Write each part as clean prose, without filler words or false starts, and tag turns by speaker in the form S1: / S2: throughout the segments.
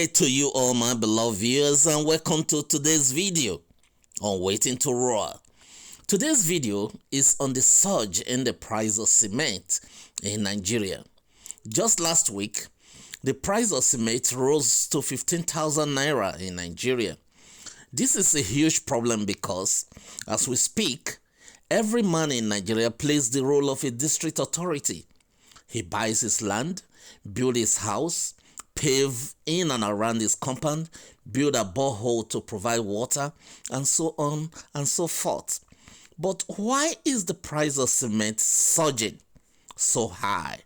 S1: day to you all my beloved viewers, and welcome to today's video on Waiting to Roar. Today's video is on the surge in the price of cement in Nigeria. Just last week, the price of cement rose to 15,000 naira in Nigeria. This is a huge problem because, as we speak, every man in Nigeria plays the role of a district authority. He buys his land, builds his house, pave in and around his compound, build a borehole to provide water, and so on and so forth. But why is the price of cement surging so high?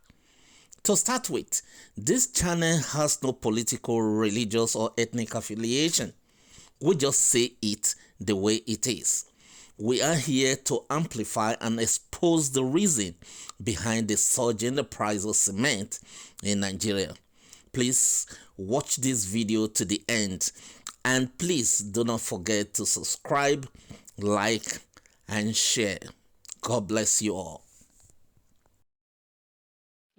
S1: To start with, this channel has no political, religious, or ethnic affiliation. We just say it the way it is. We are here to amplify and expose the reason behind the surge in the price of cement in Nigeria. Please watch this video to the end, and please do not forget to subscribe, like, and share. God bless you all.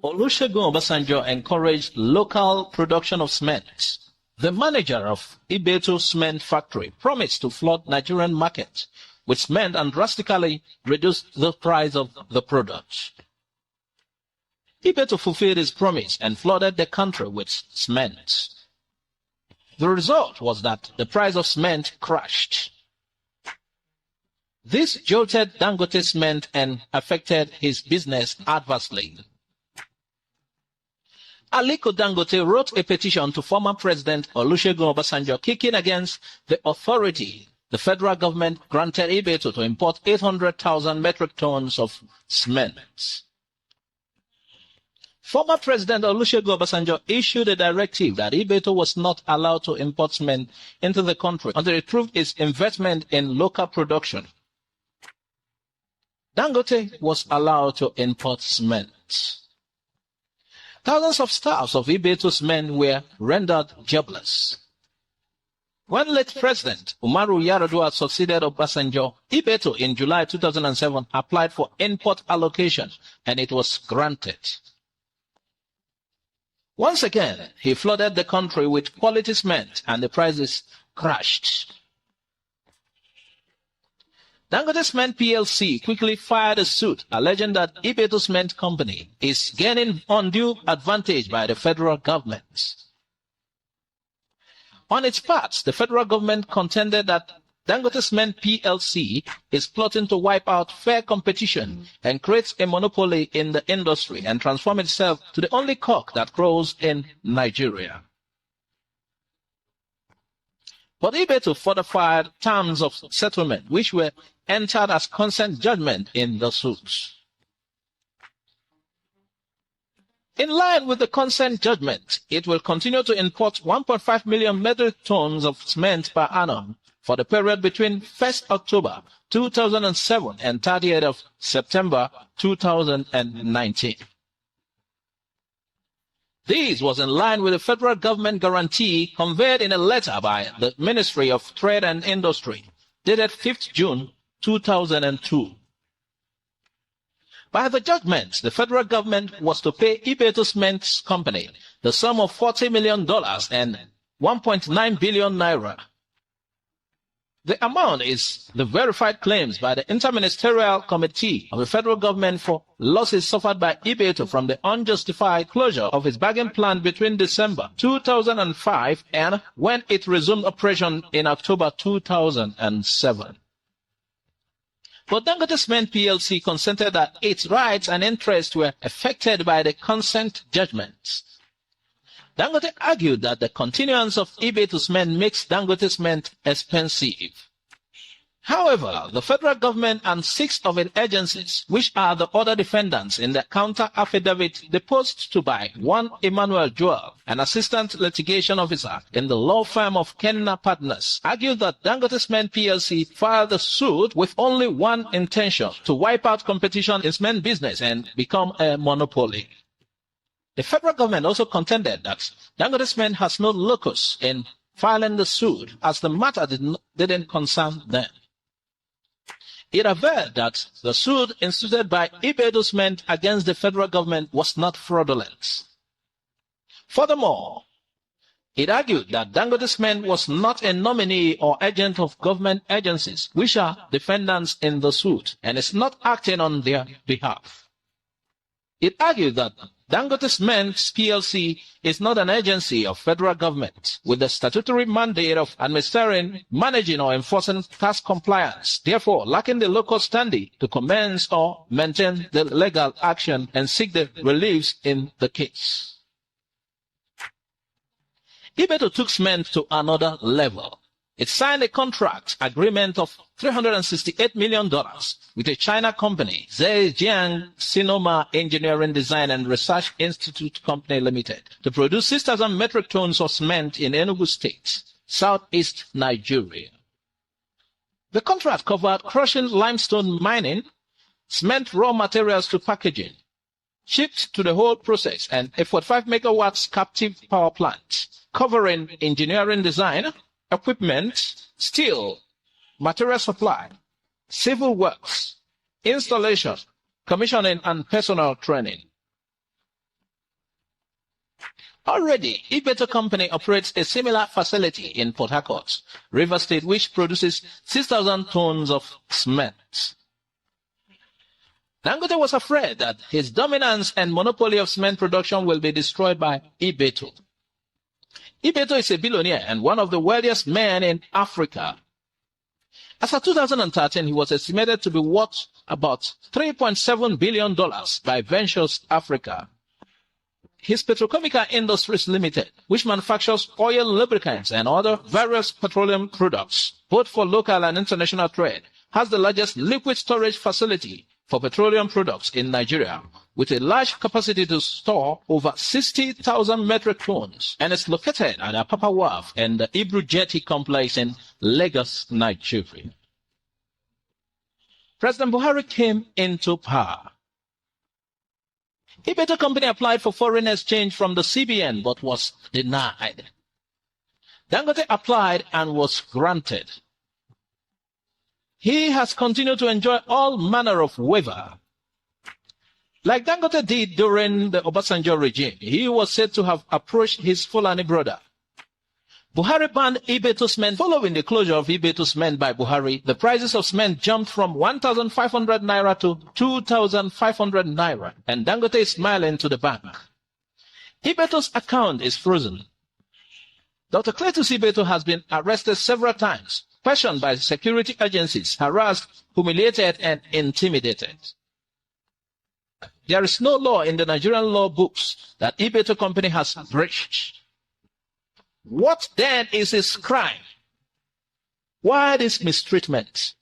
S2: Olusegun Obasanjo encouraged local production of cement. The manager of Ibeto Cement Factory promised to flood Nigerian market with cement and drastically reduce the price of the product. Ibeto fulfilled his promise and flooded the country with cement. The result was that the price of cement crashed. This jolted Dangote Cement and affected his business adversely. Aliko Dangote wrote a petition to former President Olusegun Obasanjo kicking against the authority the federal government granted Ibeto to import 800,000 metric tons of cement. Former President Olusegun Obasanjo issued a directive that Ibeto was not allowed to import cement into the country until it proved its investment in local production. Dangote was allowed to import cement. Thousands of staffs of Ibeto's men were rendered jobless. When late President Umaru Yar'Adua succeeded Obasanjo, Ibeto in July 2007 applied for import allocation and it was granted. Once again, he flooded the country with quality cement and the prices crashed. Dangote Cement PLC quickly filed a suit alleging that Ibeto Cement Company is gaining undue advantage by the federal government. On its part, the federal government contended that Dangote Cement PLC is plotting to wipe out fair competition and create a monopoly in the industry and transform itself to the only cock that crows in Nigeria. But Ibeto fortified terms of settlement which were entered as consent judgment in the suit. In line with the consent judgment, it will continue to import 1.5 million metric tons of cement per annum for the period between 1st October 2007 and 30th of September 2019. This was in line with the federal government guarantee conveyed in a letter by the Ministry of Trade and Industry, dated 5th June 2002. By the judgment, the federal government was to pay Ibeto Cement Company the sum of $40 million and 1.9 billion naira. The amount is the verified claims by the Interministerial Committee of the federal government for losses suffered by Ibeto from the unjustified closure of its bagging plant between December 2005 and when it resumed operation in October 2007. But Dangote Cement PLC consented that its rights and interests were affected by the consent judgment. Dangote argued that the continuance of Ibeto Cement makes Dangote Cement expensive. However, the federal government and 6 of its agencies, which are the other defendants in the counter affidavit deposed to by one Emmanuel Joel, an assistant litigation officer in the law firm of Kenna Partners, argued that Dangote Cement PLC filed the suit with only one intention: to wipe out competition in cement business and become a monopoly. The federal government also contended that Dangote Cement has no locus in filing the suit as the matter didn't concern them. It averred that the suit instituted by Ibeto Cement against the federal government was not fraudulent. Furthermore, It argued that Dangote Cement was not a nominee or agent of government agencies, which are defendants in the suit, and is not acting on their behalf. It argued that Dangote Cement PLC is not an agency of federal government with the statutory mandate of administering, managing, or enforcing tax compliance, therefore lacking the local standing to commence or maintain the legal action and seek the reliefs in the case. Ibeto took cement to another level. It signed a contract agreement of $368 million with a China company, Zhejiang Sinoma Engineering Design and Research Institute Company Limited, to produce 6,000 metric tons of cement in Enugu State, southeast Nigeria. The contract covered crushing limestone mining, cement raw materials to packaging, shipped to the whole process, and a 45 megawatts captive power plant, covering engineering design, equipment, steel, material supply, civil works, installation, commissioning, and personnel training. Already, Ibeto Company operates a similar facility in Port Harcourt, Rivers State, which produces 6,000 tons of cement. Dangote was afraid that his dominance and monopoly of cement production will be destroyed by Ibeto. Ibeto is a billionaire and one of the wealthiest men in Africa. As of 2013, he was estimated to be worth about $3.7 billion by Ventures Africa. His Petrochemical Industries Limited, which manufactures oil lubricants and other various petroleum products, both for local and international trade, has the largest liquid storage facility for petroleum products in Nigeria, with a large capacity to store over 60,000 metric tons, and is located at Apapa Wharf and the Ibru Jetty complex in Lagos, Nigeria. President Buhari came into power. Ibeto Company applied for foreign exchange from the CBN but was denied. Dangote applied and was granted. He has continued to enjoy all manner of waiver. Like Dangote did during the Obasanjo regime, he was said to have approached his Fulani brother. Buhari banned Ibeto Cement. Following the closure of Ibeto Cement by Buhari, the prices of cement jumped from 1,500 naira to 2,500 naira, and Dangote is smiling to the bank. Ibeto's account is frozen. Dr. Cletus Ibeto has been arrested several times, questioned by security agencies, harassed, humiliated, and intimidated. There is no law in the Nigerian law books that Ibeto Company has breached. What then is his crime? Why this mistreatment?